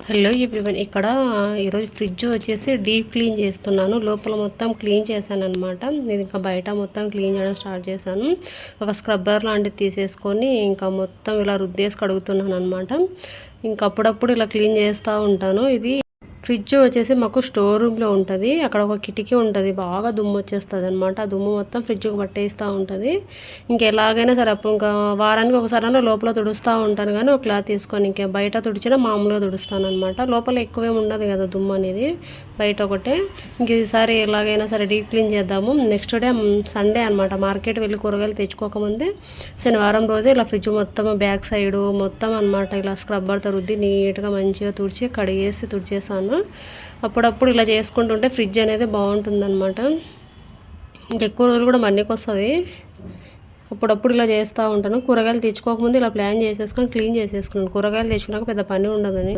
Hello everyone, ఇక్కడ ఈరోజు fridge వచ్చేసి డీప్ క్లీన్ చేస్తున్నాను. లోపల మొత్తం క్లీన్ చేశాను అనమాట. ఇది ఇంకా బయట మొత్తం క్లీన్ చేయడం స్టార్ట్ చేశాను. ఒక స్క్రబ్బర్ లాంటిది తీసేసుకొని ఇంకా మొత్తం ఇలా రుద్దేసి కడుగుతున్నాను అనమాట. ఇంకా అప్పుడప్పుడు ఇలా క్లీన్ చేస్తూ ఉంటాను. ఇది ఫ్రిడ్జ్ వచ్చేసి మాకు స్టోర్ రూమ్లో ఉంటుంది. అక్కడ ఒక కిటికీ ఉంటుంది, బాగా దుమ్ము వచ్చేస్తుంది అనమాట. ఆ దుమ్ము మొత్తం ఫ్రిడ్జ్కి పట్టేస్తూ ఉంటుంది. ఇంకెలాగైనా సరే అప్పుడు ఇంకా వారానికి ఒకసారి లోపల తుడుస్తూ ఉంటాను, కానీ ఒక క్లాత్ తీసుకొని ఇంకా బయట తుడిచినా మామూలుగా తుడుస్తాను అనమాట. లోపల ఎక్కువేమి ఉండదు కదా దుమ్ము అనేది, బయట ఒకటే. ఇంక ఈసారి ఎలాగైనా సరే డీప్ క్లీన్ చేద్దాము. నెక్స్ట్ డే సండే అనమాట. మార్కెట్ వెళ్ళి కూరగాయలు తెచ్చుకోకముందే శనివారం రోజే ఇలా ఫ్రిడ్జ్ మొత్తం బ్యాక్ సైడు మొత్తం అనమాట ఇలా స్క్రబ్బర్తో రుద్ది నీట్గా మంచిగా తుడిచి కడిగేసి తుడిచేసాను. అప్పుడప్పుడు ఇలా చేసుకుంటుంటే ఫ్రిడ్జ్ అనేది బాగుంటుందన్నమాట. ఇంకెక్కువ రోజులు కూడా మన్నికి వస్తుంది. అప్పుడప్పుడు ఇలా చేస్తూ ఉంటాను. కూరగాయలు తెచ్చుకోకముందు ఇలా ప్లాన్ చేసేసుకొని క్లీన్ చేసేసుకున్నాను. కూరగాయలు తెచ్చుకున్నాక పెద్ద పని ఉండదని.